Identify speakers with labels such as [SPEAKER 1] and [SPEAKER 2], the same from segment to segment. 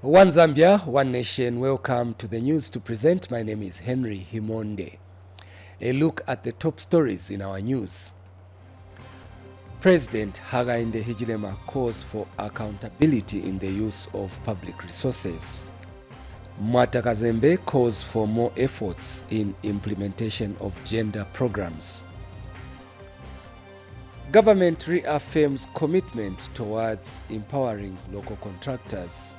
[SPEAKER 1] One Zambia, one nation. Welcome to the news. To present, my name is Henry Himonde. A look at the top stories in our news. President Hakainde Hichilema calls for accountability in the use of public resources. Mwata Kazembe calls for more efforts in implementation of gender programs. Government reaffirms commitment towards empowering local contractors.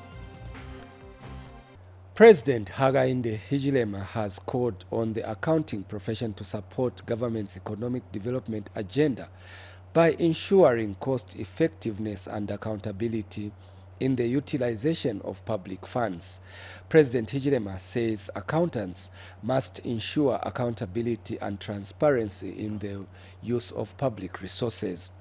[SPEAKER 1] President Hakainde Hichilema has called on the accounting profession to support government's economic development agenda by ensuring cost effectiveness and accountability in the utilization of public funds. President Hichilema says accountants must ensure accountability and transparency in the use of public resources.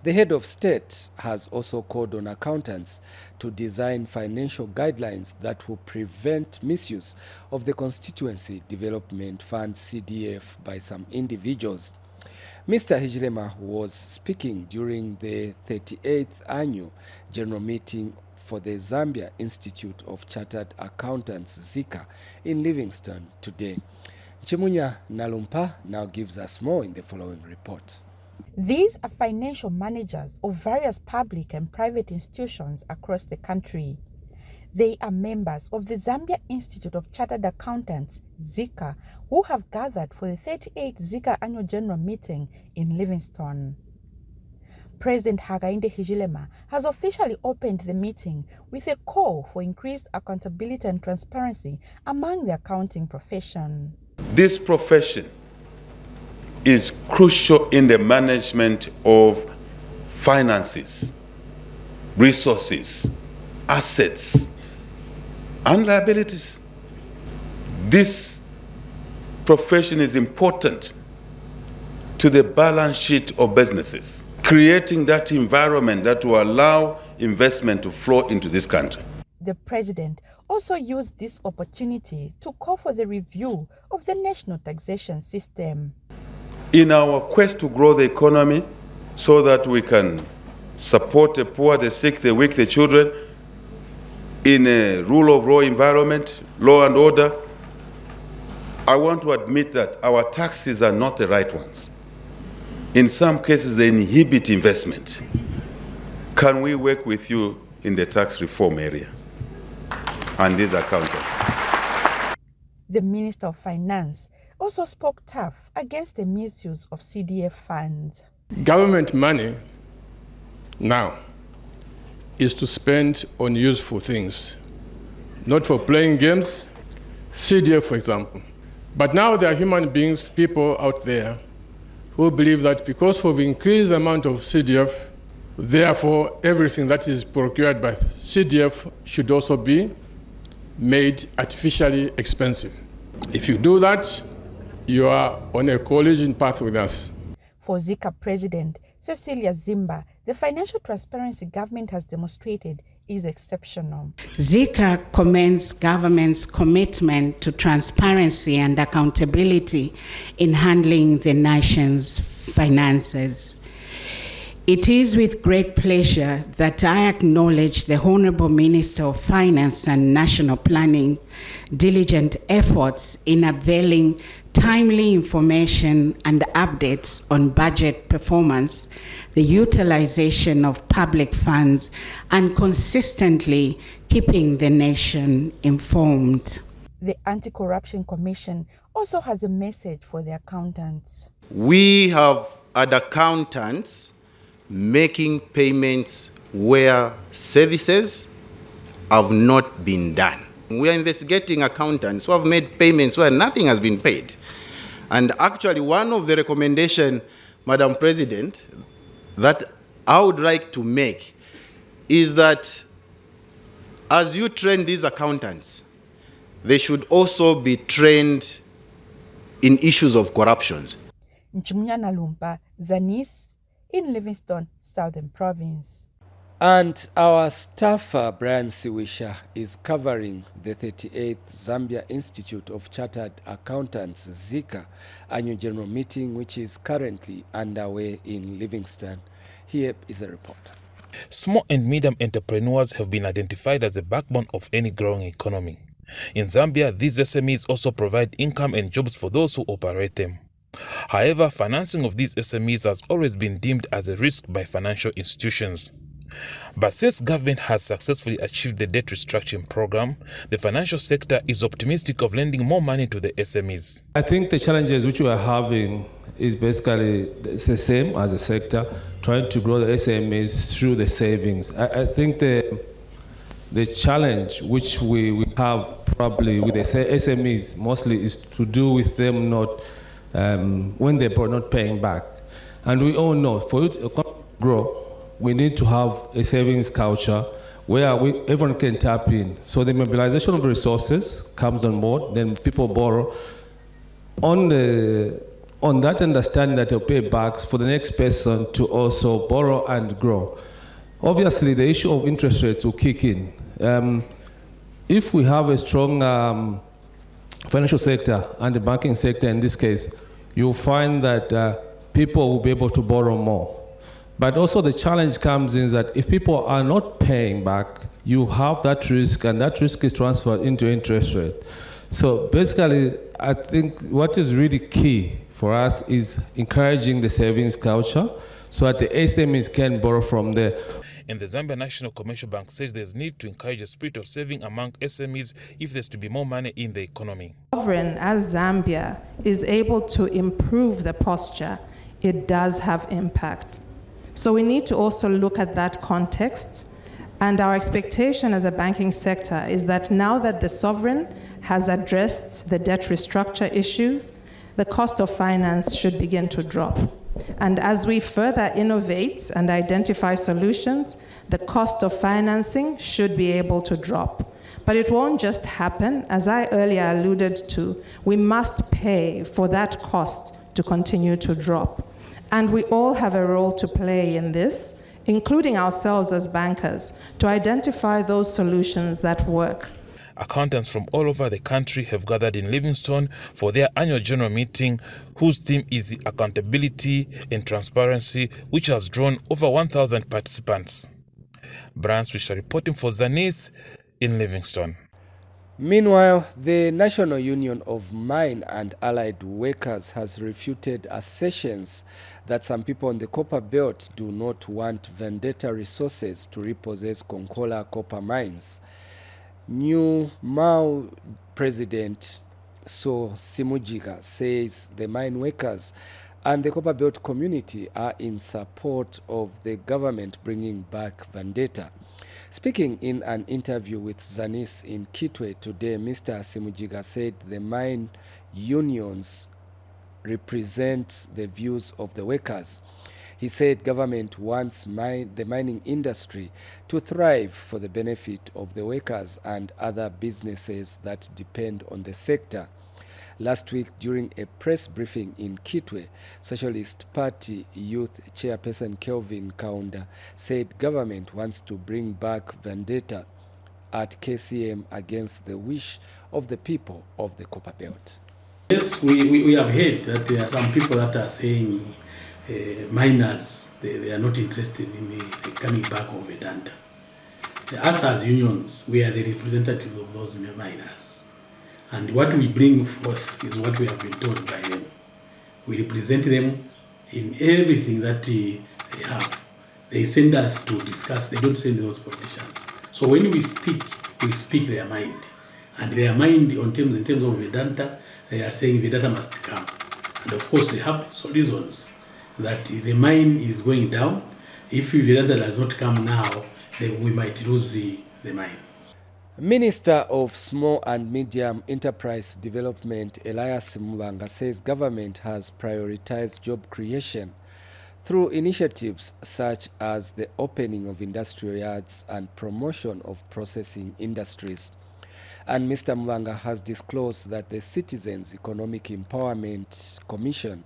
[SPEAKER 1] The head of state has also called on accountants to design financial guidelines that will prevent misuse of the Constituency Development Fund CDF by some individuals. Mr. Hichilema was speaking during the 38th annual general meeting for the Zambia Institute of Chartered Accountants ZIKA in Livingstone today. Chimunya Nalumpa now gives us more in the following report.
[SPEAKER 2] These are financial managers of various public and private institutions across the country. They are members of the Zambia Institute of Chartered Accountants, ZIKA, who have gathered for the 38th ZIKA Annual General Meeting in Livingstone. President Hakainde Hichilema has officially opened the meeting with a call for increased accountability and transparency among the accounting profession.
[SPEAKER 3] This profession is crucial in the management of finances, resources, assets, and liabilities. This profession is important to the balance sheet of businesses, creating that environment that will allow investment to flow into this country.
[SPEAKER 2] The president also used this opportunity to call for the review of the national taxation system.
[SPEAKER 3] In our quest to grow the economy so that we can support the poor, the sick, the weak, the children, in a rule of law environment, law and order, I want to admit that our taxes are not the right ones. In some cases, they inhibit investment. Can we work with you in the tax reform area and these accountants?
[SPEAKER 2] The Minister of Finance also spoke tough against the misuse of CDF funds.
[SPEAKER 4] Government money now is to spend on useful things, not for playing games, CDF for example. But now there are human beings, people out there, who believe that because of increased amount of CDF, therefore everything that is procured by CDF should also be made artificially expensive. If you do that, you are on a collision path with us.
[SPEAKER 2] For ZIKA President Cecilia Zimba, the financial transparency government has demonstrated is exceptional.
[SPEAKER 5] ZIKA commends government's commitment to transparency and accountability in handling the nation's finances. It is with great pleasure that I acknowledge the Honorable Minister of Finance and National Planning diligent efforts in availing timely information and updates on budget performance, the utilization of public funds, and consistently keeping the nation informed.
[SPEAKER 2] The Anti-Corruption Commission also has a message for the accountants.
[SPEAKER 6] We have had accountants making payments where services have not been done. We are investigating accountants who have made payments where nothing has been paid. And actually, one of the recommendations, Madam President, that I would like to make is that as you train these accountants, they should also be trained in issues of corruption.
[SPEAKER 2] Chimunya Nalumpa, Zanis, in Livingstone, Southern Province.
[SPEAKER 1] And our staffer, Brian Siwisha, is covering the 38th Zambia Institute of Chartered Accountants, ZIKA, annual general meeting, which is currently underway in Livingstone. Here is a report.
[SPEAKER 7] Small and medium entrepreneurs have been identified as the backbone of any growing economy. In Zambia, these SMEs also provide income and jobs for those who operate them. However, financing of these SMEs has always been deemed as a risk by financial institutions. But since government has successfully achieved the debt restructuring program, the financial sector is optimistic of lending more money to the SMEs.
[SPEAKER 8] I think the challenges which we are having is basically the same as a sector, trying to grow the SMEs through the savings. I think the challenge which we have probably with the SMEs mostly is to do with them not when they're not paying back. And we all know for it to grow, we need to have a savings culture where everyone can tap in. So the mobilization of resources comes on board, then people borrow. On that understanding that they'll pay back for the next person to also borrow and grow. Obviously, the issue of interest rates will kick in. If we have a strong financial sector and the banking sector in this case, you'll find that people will be able to borrow more. But also the challenge comes in that if people are not paying back, you have that risk, and that risk is transferred into interest rate. So basically, I think what is really key for us is encouraging the savings culture so that the SMEs can borrow from there.
[SPEAKER 7] And the Zambia National Commercial Bank says there's need to encourage a spirit of saving among SMEs if there's to be more money in the economy.
[SPEAKER 9] Sovereign, as Zambia is able to improve the posture, it does have impact. So we need to also look at that context, and our expectation as a banking sector is that now that the sovereign has addressed the debt restructure issues, the cost of finance should begin to drop. And as we further innovate and identify solutions, the cost of financing should be able to drop. But it won't just happen. As I earlier alluded to, we must pay for that cost to continue to drop. And we all have a role to play in this, including ourselves as bankers, to identify those solutions that work.
[SPEAKER 7] Accountants from all over the country have gathered in Livingstone for their annual general meeting, whose theme is the accountability and transparency, which has drawn over 1,000 participants. Brian Swisher reporting for Zanis in Livingstone.
[SPEAKER 1] Meanwhile, the National Union of Mine and Allied Workers has refuted assertions that some people on the Copperbelt do not want vendetta resources to repossess Konkola copper mines. New Mau President So Simujiga says the mine workers and the Copperbelt community are in support of the government bringing back vendetta. Speaking in an interview with Zanis in Kitwe today, Mr. Simujiga said the mine unions represent the views of the workers. He said government wants the mining industry to thrive for the benefit of the workers and other businesses that depend on the sector. Last week, during a press briefing in Kitwe, Socialist Party Youth Chairperson Kelvin Kaunda said government wants to bring back vendetta at KCM against the wish of the people of the Copperbelt.
[SPEAKER 10] Yes, we have heard that there are some people that are saying miners, they are not interested in the coming back of Vedanta. Us as unions, we are the representatives of those miners. And what we bring forth is what we have been told by them. We represent them in everything that they have. They send us to discuss, they don't send those politicians. So when we speak their mind. And their mind in terms of Vedanta, they are saying Vedanta must come. And of course they have reasons that the mine is going down. If Vedanta does not come now, then we might lose the mine.
[SPEAKER 1] Minister of Small and Medium Enterprise Development Elias Mubanga says government has prioritized job creation through initiatives such as the opening of industrial yards and promotion of processing industries. And Mr. Mubanga has disclosed that the Citizens Economic Empowerment Commission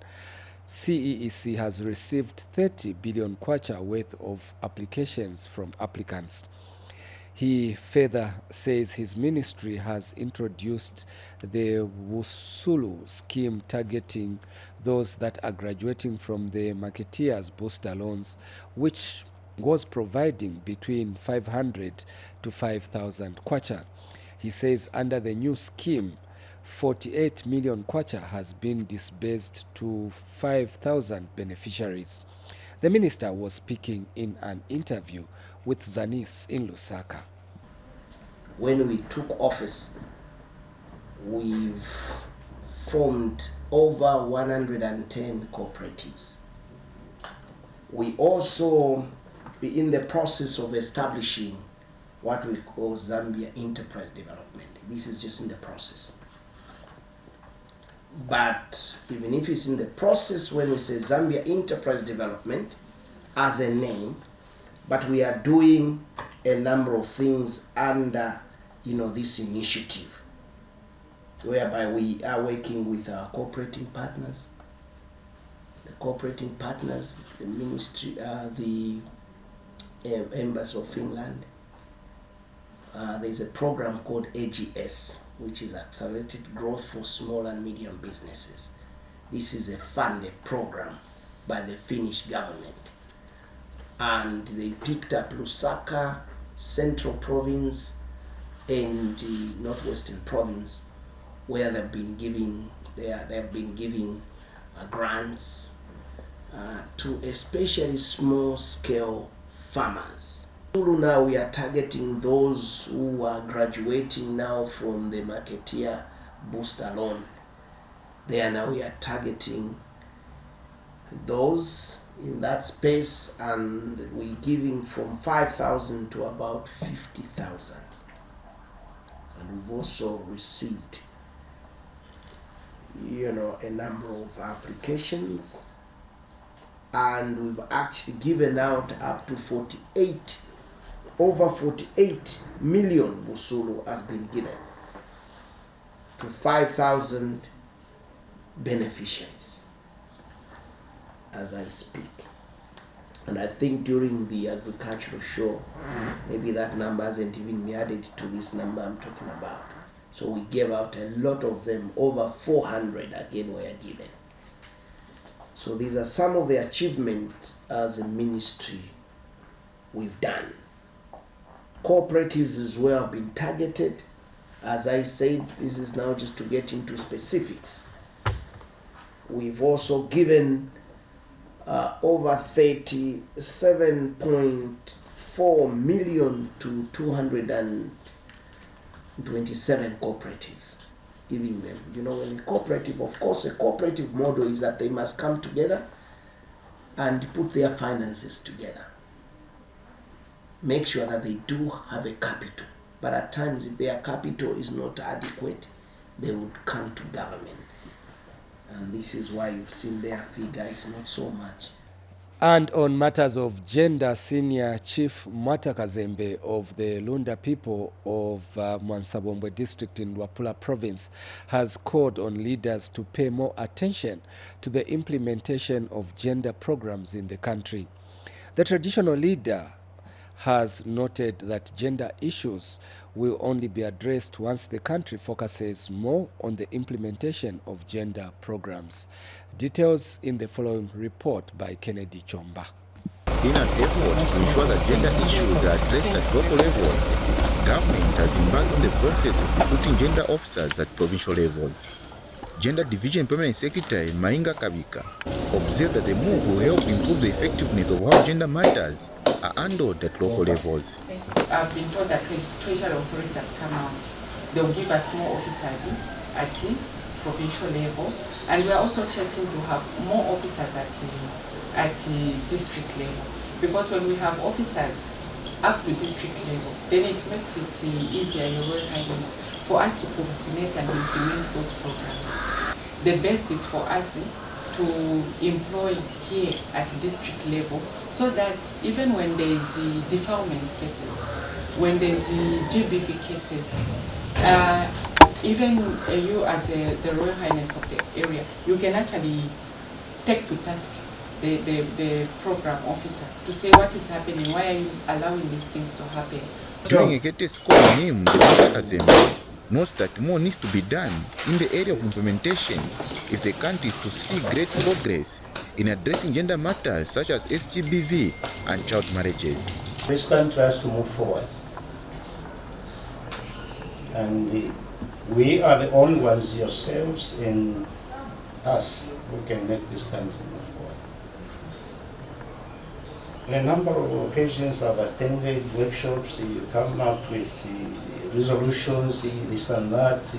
[SPEAKER 1] CEEC has received 30 billion kwacha worth of applications from applicants. He further says his ministry has introduced the Wusulu scheme targeting those that are graduating from the Marketeers Booster Loans, which was providing between 500 to 5,000 kwacha. He says under the new scheme, 48 million kwacha has been disbursed to 5,000 beneficiaries. The minister was speaking in an interview with Zanis in Lusaka.
[SPEAKER 11] When we took office, we've formed over 110 cooperatives. We also be in the process of establishing what we call Zambia Enterprise Development. This is just in the process. But even if it's in the process, when we say Zambia Enterprise Development as a name, but we are doing a number of things under, this initiative, whereby we are working with our cooperating partners, the ministry, the Embassy of Finland. There's a program called AGS, which is Accelerated Growth for Small and Medium Businesses. This is a funded program by the Finnish government. And they picked up Lusaka, Central Province, and the Northwestern Province, where they've been giving grants to especially small-scale farmers. Now we are targeting those who are graduating now from the Marketeer Booster Loan. We are targeting those in that space, and we're giving from 5,000 to about 50,000. And we've also received, a number of applications, and we've actually given out up to over 48 million busulu has been given to 5,000 beneficiaries as I speak. And I think during the agricultural show, maybe that number hasn't even been added to this number I'm talking about. So we gave out a lot of them, over 400 again were given. So these are some of the achievements as a ministry we've done. Cooperatives as well have been targeted. As I said, this is now just to get into specifics. We've also given over 37.4 million to 227 cooperatives, giving them, when a cooperative, of course, a cooperative model is that they must come together and put their finances together. Make sure that they do have a capital. But at times, if their capital is not adequate, they would come to government. And this is why you've seen their figure is not so much.
[SPEAKER 1] And on matters of gender, Senior Chief Mwata Kazembe of the Lunda people of Mwansabombwe district in Luapula province has called on leaders to pay more attention to the implementation of gender programs in the country. The traditional leader has noted that gender issues will only be addressed once the country focuses more on the implementation of gender programs. Details in the following report by Kennedy Chomba.
[SPEAKER 12] In an effort to ensure that gender issues are addressed at local levels, government has embarked on the process of recruiting gender officers at provincial levels. Gender Division Permanent Secretary Mainga Kabika observed that the move will help improve the effectiveness of how gender matters are handled at local levels.
[SPEAKER 13] I've been told that treasury operators come out. They'll give us more officers at the provincial level, and we are also chasing to have more officers at the district level. Because when we have officers up to district level, then it makes it easier, Your Royal Highness, for us to coordinate and implement those programs. The best is for us to employ here at district level, so that even when there is defilement cases, when there is GBV cases, even you as the Royal Highness of the area, you can actually take to task the program officer to say what is happening, why are you allowing these things to happen.
[SPEAKER 12] During a Kete school name, Assembly notes that more needs to be done in the area of implementation if the country is to see great progress in addressing gender matters such as SGBV and child marriages.
[SPEAKER 14] This country has to move forward. And we are the only ones, yourselves and us, who can make this country move forward. On a number of occasions I've attended workshops, you come up with resolutions, this and that.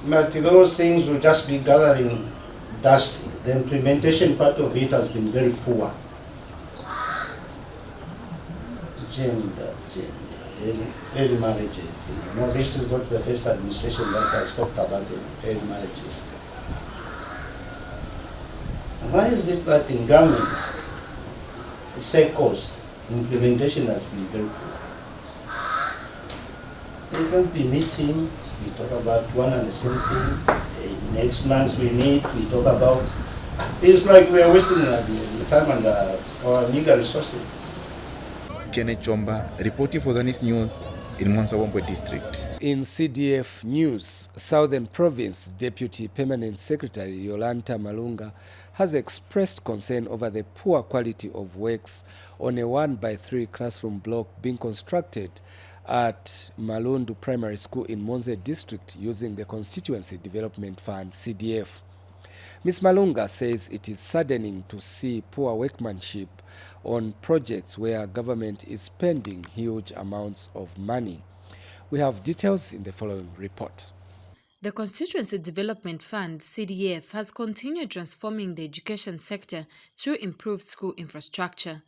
[SPEAKER 14] But those things will just be gathering dust. The implementation part of it has been very poor. Gender, early marriages. You know, this is not the first administration that has talked about the early marriages. Why is it that in government circles, implementation has been very poor? We can't be meeting, we talk about one and the same thing. Next month we meet, we talk about. It's like we are wasting the time and our legal resources.
[SPEAKER 12] Kenneth Chomba, reporting for Zanis News in Mwanza District.
[SPEAKER 1] In CDF News, Southern Province Deputy Permanent Secretary Yolanta Malunga has expressed concern over the poor quality of works on a 1x3 classroom block being constructed at Malundu Primary School in Monze District using the Constituency Development Fund, CDF. Ms. Malunga says it is saddening to see poor workmanship on projects where government is spending huge amounts of money. We have details in the following report.
[SPEAKER 15] The Constituency Development Fund, CDF, has continued transforming the education sector through improved school infrastructure.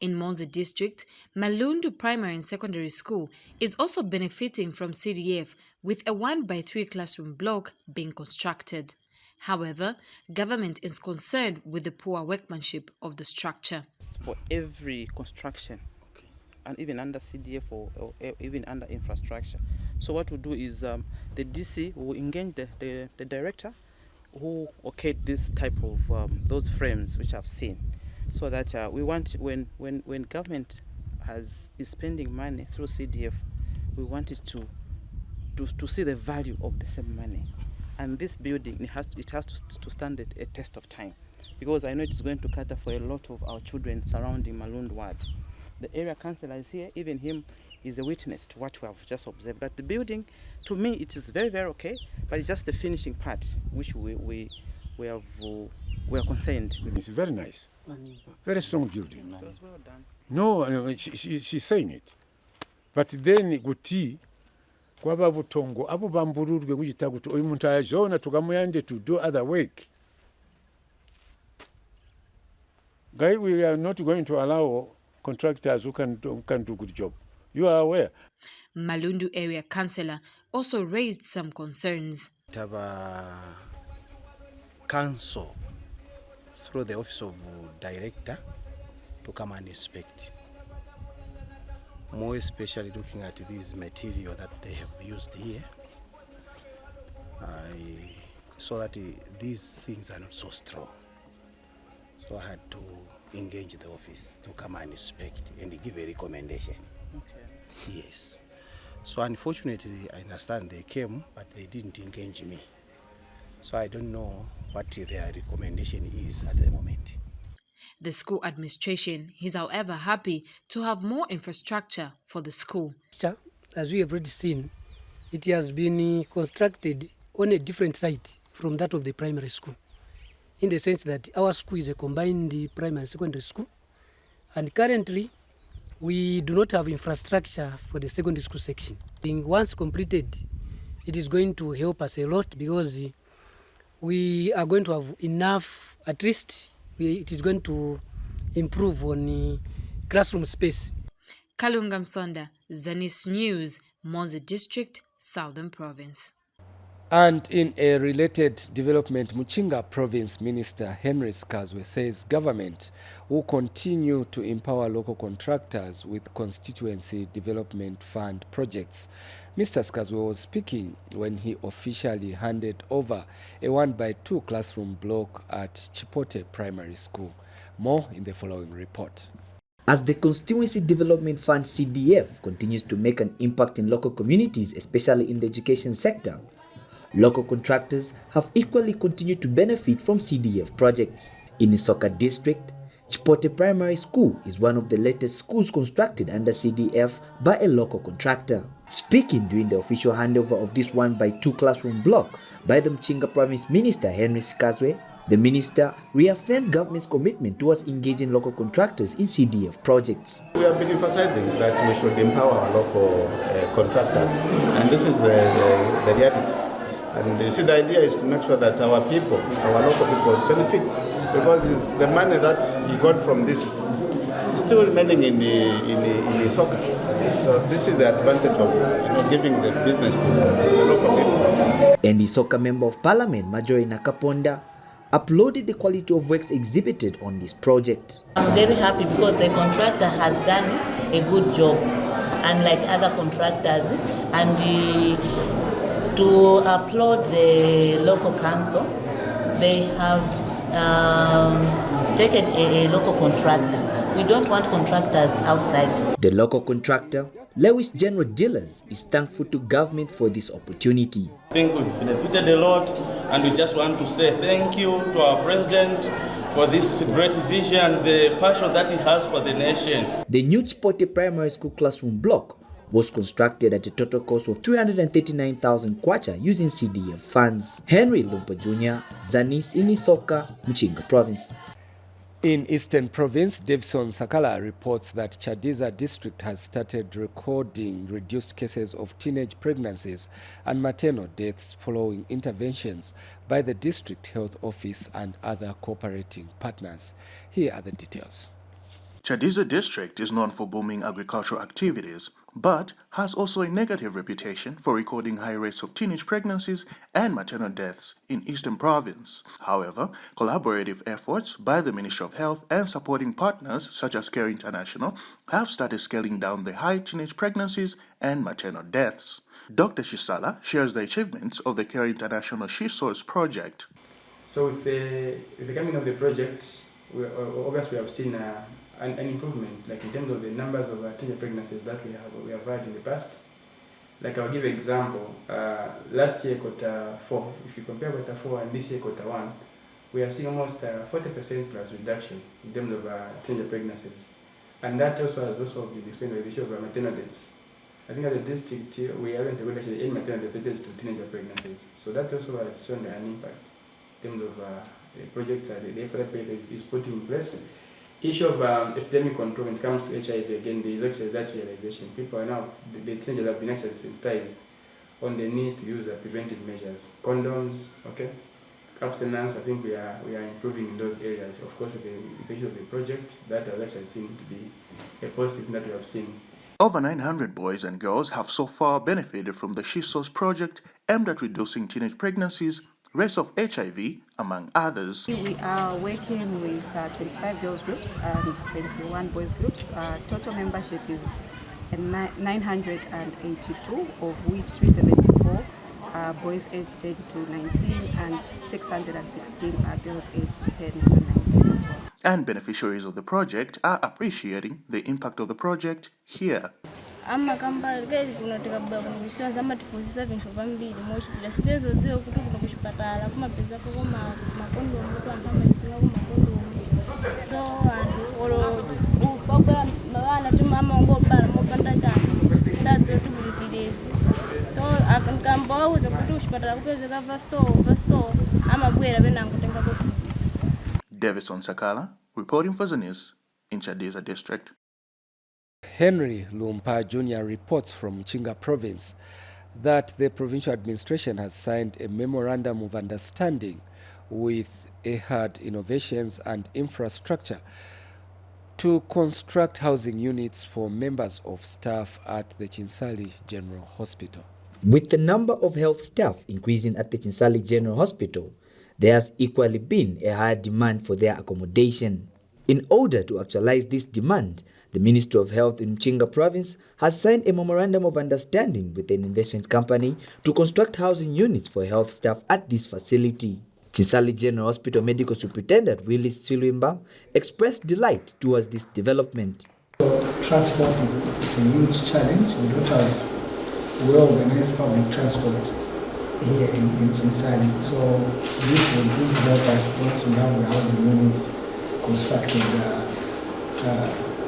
[SPEAKER 15] In Monze District, Malundu Primary and Secondary School is also benefiting from CDF with a 1x3 classroom block being constructed. However, government is concerned with the poor workmanship of the structure.
[SPEAKER 16] For every construction, and even under CDF or even under infrastructure. So what we do is the DC will engage the director who okayed this type of those frames which I've seen, so that we want when government is spending money through CDF, we want it to see the value of the same money. And this building, it has to stand a test of time, because I know it is going to cater for a lot of our children surrounding Malundu ward. The area councillor is here, even him is a witness to what we have just observed. But the building, to me, it is very, very okay, but it's just the finishing part which we are concerned with.
[SPEAKER 17] It's very nice, very strong building.
[SPEAKER 16] It was well done.
[SPEAKER 17] No, she's saying it. But then guti kwaba butongo abo bambururwe kujita guti oyu muntu ayajona tukamuyande to do other work. Guy, we are not going to allow contractors who can do good job. You are aware.
[SPEAKER 15] Malundu area councillor also raised some concerns.
[SPEAKER 18] Have council through the office of director to come and inspect, more especially looking at this material that they have used here, so that these things are not so strong. So I had to engage the office to come and inspect and give a recommendation. Okay. Yes. So unfortunately, I understand they came, but they didn't engage me. So I don't know what their recommendation is at the moment.
[SPEAKER 15] The school administration is, however, happy to have more infrastructure for the school.
[SPEAKER 19] As we have already seen, it has been constructed on a different site from that of the primary school, in the sense that our school is a combined primary and secondary school, and currently we do not have infrastructure for the secondary school section. Once completed, it is going to help us a lot, because we are going to have enough, at least it is going to improve on classroom space.
[SPEAKER 15] Kalunga Msonda, Zanis News, Monze District, Southern Province.
[SPEAKER 1] And in a related development, Muchinga Province Minister Henry Skazwe says government will continue to empower local contractors with Constituency Development Fund projects. Mr. Skazwe was speaking when he officially handed over a 1x2 classroom block at Chipote Primary School. More in the following report.
[SPEAKER 20] As the Constituency Development Fund CDF continues to make an impact in local communities, especially in the education sector, Local contractors have equally continued to benefit from CDF projects. In Isoka district, Chipote Primary School is one of the latest schools constructed under CDF by a local contractor. Speaking during the official handover of this 1x2 classroom block by the Mchinga Province Minister Henry Sikazwe, the minister reaffirmed government's commitment towards engaging local contractors in CDF projects.
[SPEAKER 6] We have been emphasizing that we should empower our local contractors, and this is the reality. And you see, the idea is to make sure that our people, our local people benefit, because the money that he got from this is still remaining in the soccer. So this is the advantage of giving the business to the local people.
[SPEAKER 20] And the soccer member of parliament, Marjorie Nakaponda, uploaded the quality of works exhibited on this project.
[SPEAKER 21] I'm very happy because the contractor has done a good job, unlike other contractors, and to applaud the local council, they have taken a local contractor. We don't want contractors outside.
[SPEAKER 20] The local contractor, Lewis General Dealers, is thankful to government for this opportunity.
[SPEAKER 22] I think we've benefited a lot, and we just want to say thank you to our president for this great vision, the passion that he has for the nation.
[SPEAKER 20] The new Chipote Primary School classroom block was constructed at a total cost of 339,000 kwacha using CDF funds. Henry Lumpa Jr., Zanis in Isoka, Mchinga Province.
[SPEAKER 1] In Eastern Province, Davison Sakala reports that Chadiza district has started recording reduced cases of teenage pregnancies and maternal deaths following interventions by the district health office and other cooperating partners. Here are the details.
[SPEAKER 23] Chadiza district is known for booming agricultural activities, but has also a negative reputation for recording high rates of teenage pregnancies and maternal deaths in Eastern Province. However, collaborative efforts by the Ministry of Health and supporting partners such as Care International have started scaling down the high teenage pregnancies and maternal deaths. Dr. Shisala shares the achievements of the Care International She Source project.
[SPEAKER 24] So with the coming of the project, we have seen an improvement, like in terms of the numbers of teenage pregnancies that we have had in the past. Like I'll give an example. Last year, Q4, if you compare Q4 and this year, Q1, we are seeing almost 40% plus reduction in terms of teenage pregnancies. And that also has been explained by the issue of maternal deaths. I think at the district here, we haven't able to any maternal deaths to teenage pregnancies. So that also has shown an impact in terms of the projects that the FLP is putting in place. Issue of epidemic control when it comes to HIV, again, there is actually that realization. People are now, the teenagers have been actually sensitized on the needs to use preventive measures. Condoms, okay, abstinence, I think we are improving in those areas. Of course, with the issue of the project, that has actually seemed to be a positive that we have seen.
[SPEAKER 23] Over 900 boys and girls have so far benefited from the She Source project aimed at reducing teenage pregnancies, rates of HIV, among others.
[SPEAKER 25] We are working with 25 girls groups and 21 boys groups. Total membership is 982, of which 374 are boys aged 10 to 19 and 616 are girls aged 10 to 19.
[SPEAKER 23] And beneficiaries of the project are appreciating the impact of the project here. Davison Sakala, reporting for Zanis in Chadiza district.
[SPEAKER 1] Henry Lumpa Jr. reports from Mchinga Province that the provincial administration has signed a memorandum of understanding with Ehad Innovations and Infrastructure to construct housing units for members of staff at the Chinsali General Hospital.
[SPEAKER 20] With the number of health staff increasing at the Chinsali General Hospital, there has equally been a higher demand for their accommodation. In order to actualize this demand, the Ministry of Health in Mchinga Province has signed a memorandum of understanding with an investment company to construct housing units for health staff at this facility. Chinsali General Hospital Medical Superintendent Willis Silwimba expressed delight towards this development.
[SPEAKER 26] Transport, it's a huge challenge. We don't have well-organized public transport.
[SPEAKER 2] here in Chinsali. So this will really help us once we have the housing units constructed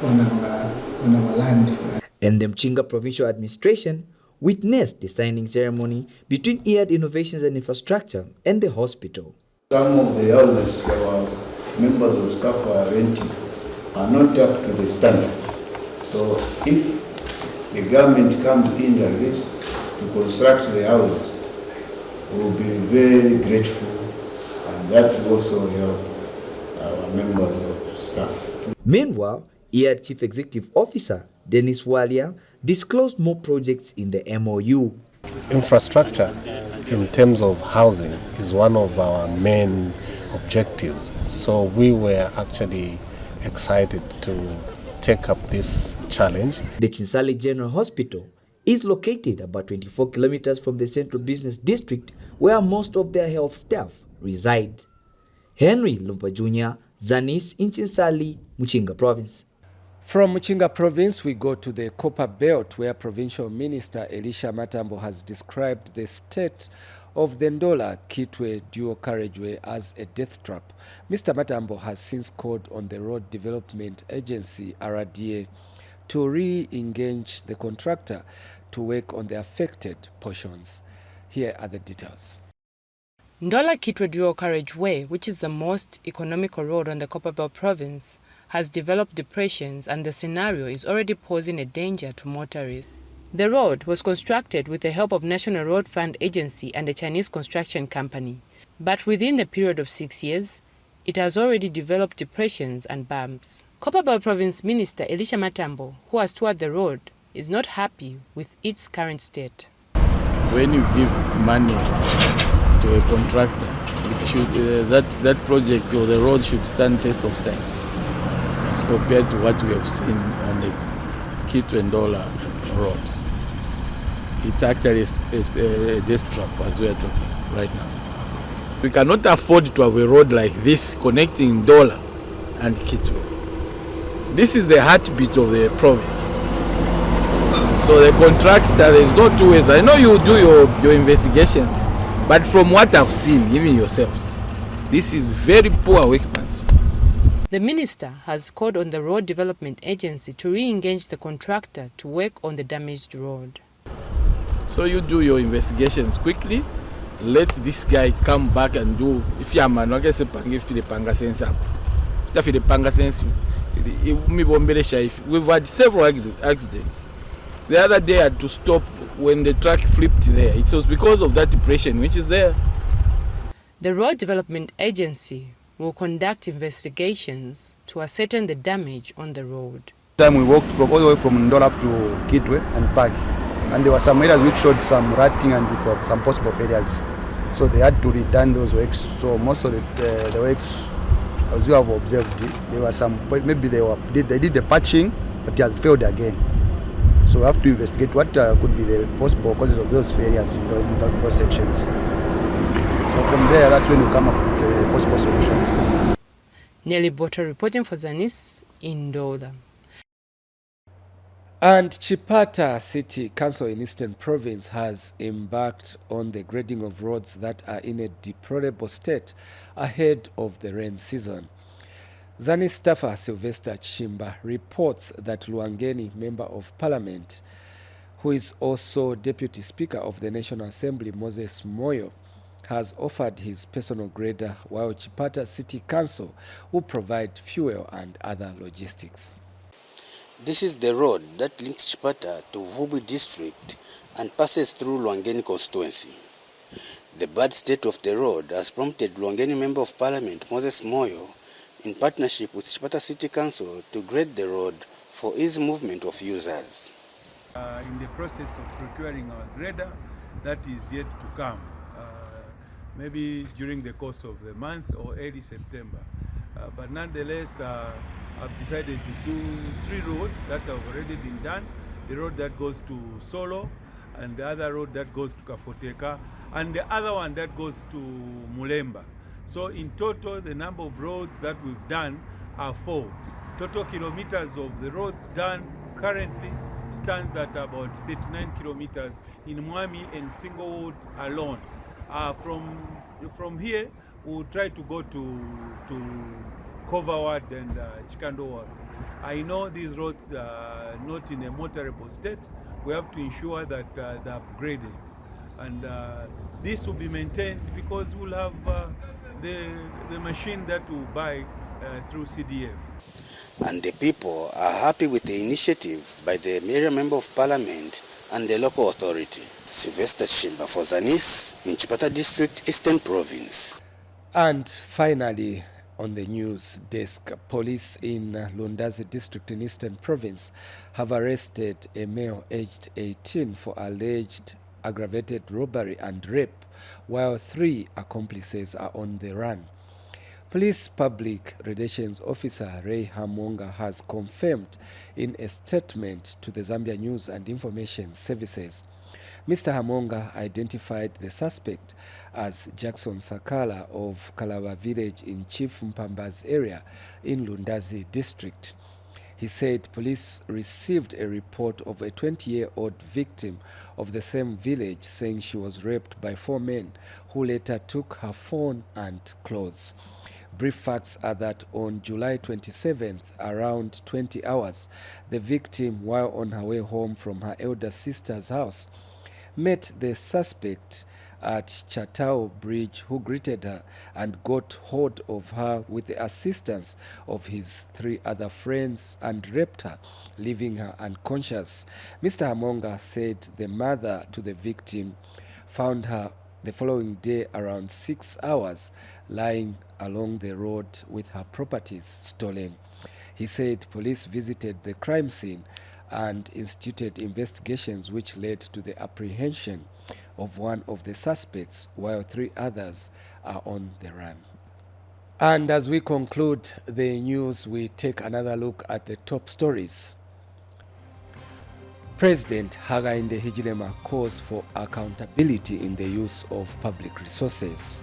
[SPEAKER 2] on our land.
[SPEAKER 20] And the Mchinga Provincial Administration witnessed the signing ceremony between IAD Innovations and Infrastructure and the hospital.
[SPEAKER 14] Some of the houses our members of staff are renting are not up to the standard. So if the government comes in like this to construct the houses, we will be very grateful, and that will also help our members of staff.
[SPEAKER 20] Meanwhile, IAD Chief Executive Officer Dennis Walia disclosed more projects in the MOU.
[SPEAKER 3] Infrastructure in terms of housing is one of our main objectives. So we were actually excited to take up this challenge.
[SPEAKER 20] The Chinsali General Hospital is located about 24 kilometers from the Central Business District, where most of their health staff reside. Henry Lumpa Jr., Zanis in Chinsali, Mchinga Province.
[SPEAKER 1] From Mchinga Province, we go to the Copperbelt, where Provincial Minister Elisha Matambo has described the state of the Ndola Kitwe dual carriageway as a death trap. Mr. Matambo has since called on the Road Development Agency, RDA, to re-engage the contractor to work on the affected portions. Here are the details.
[SPEAKER 4] Ndola Kitwe dual carriageway, which is the most economical road on the Copperbelt Province, has developed depressions, and the scenario is already posing a danger to motorists. The road was constructed with the help of National Road Fund Agency and a Chinese construction company. But within the period of 6 years, it has already developed depressions and bumps. Copperbelt Province Minister Elisha Matambo, who has toured the road, is not happy with its current state.
[SPEAKER 5] When you give money to a contractor, it should, that project or the road should stand test of time as compared to what we have seen on the Kitwe Ndola road. It's actually a death trap as we are talking right now. We cannot afford to have a road like this connecting Ndola and Kitwe. This is the heartbeat of the province. So the contractor, there's no two ways. I know you do your investigations, but from what I've seen, even yourselves, this is very poor workmanship.
[SPEAKER 4] The minister has called on the Road Development Agency to re-engage the contractor to work on the damaged road.
[SPEAKER 5] So you do your investigations quickly, let this guy come back and do, if you are man, if the panga sense up. If the panga sense, we've had several accidents. The other day I had to stop when the truck flipped there. It was because of that depression which is there.
[SPEAKER 4] The Road Development Agency will conduct investigations to ascertain the damage on the road.
[SPEAKER 8] Time we walked all the way from Ndola up to Kitwe and back, and there were some areas which showed some rutting and some possible failures. So they had to redone those works. So most of the works, as you have observed, there were some, maybe they did the patching, but it has failed again. So we have to investigate what could be the possible causes of those failures in those sections. So from there, that's when we come up with possible solutions.
[SPEAKER 4] Nelly Botter reporting for Zanis in Ndola.
[SPEAKER 1] And Chipata City Council in Eastern Province has embarked on the grading of roads that are in a deplorable state ahead of the rain season. Zanis staffer Sylvester Chimba reports that Luangeni, Member of Parliament, who is also Deputy Speaker of the National Assembly, Moses Moyo, has offered his personal grader, while Chipata City Council will provide fuel and other logistics.
[SPEAKER 26] This is the road that links Chipata to Vubu district and passes through Luangeni constituency. The bad state of the road has prompted Luangeni Member of Parliament Moses Moyo, in partnership with Chipata City Council, to grade the road for easy movement of users.
[SPEAKER 27] In the process of procuring our grader, that is yet to come. Maybe during the course of the month or early September. But nonetheless, I've decided to do 3 roads that have already been done. The road that goes to Solo, and the other road that goes to Kafoteka, and the other one that goes to Mulemba. So in total, the number of roads that we've done are 4. Total kilometers of the roads done currently stands at about 39 kilometers in Mwami and Singlewood alone. From here, we'll try to go to Cover Ward and Chikando Ward. I know these roads are not in a motorable state. We have to ensure that they're upgraded. And this will be maintained because we'll have the machine that we'll buy through CDF.
[SPEAKER 26] And the people are happy with the initiative by the area member of parliament and the local authority. Sylvester Shimba for Zanis in Chipata District, Eastern Province.
[SPEAKER 1] And finally, on the news desk, police in Lundazi District in Eastern Province have arrested a male aged 18 for alleged aggravated robbery and rape, while 3 accomplices are on the run. Police Public Relations Officer Ray Hamonga has confirmed in a statement to the Zambia News and Information Services. Mr. Hamonga identified the suspect as Jackson Sakala of Kalawa village in Chief Mpamba's area in Lundazi district. He said police received a report of a 20-year-old victim of the same village saying she was raped by 4 men who later took her phone and clothes. Brief facts are that on July 27th, around 20 hours, the victim, while on her way home from her elder sister's house, met the suspect at Chatao Bridge, who greeted her and got hold of her with the assistance of his 3 other friends and raped her, leaving her unconscious. Mr. Hamonga said the mother to the victim found her the following day around 6 hours lying along the road with her properties stolen. He said police visited the crime scene and instituted investigations which led to the apprehension of one of the suspects, while 3 others are on the run. And as we conclude the news, we take another look at the top stories. President Hakainde Hichilema calls for accountability in the use of public resources.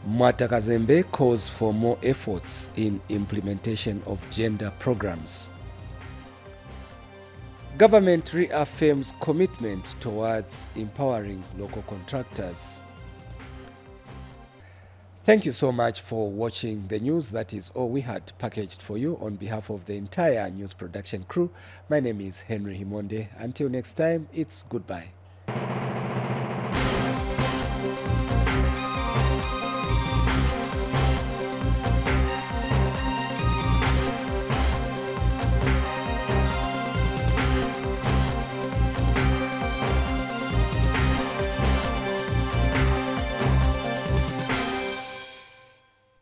[SPEAKER 1] Mwata Kazembe calls for more efforts in implementation of gender programs. Government reaffirms commitment towards empowering local contractors. Thank you so much for watching the news. That is all we had packaged for you on behalf of the entire news production crew. My name is Henry Himonde. Until next time, it's goodbye.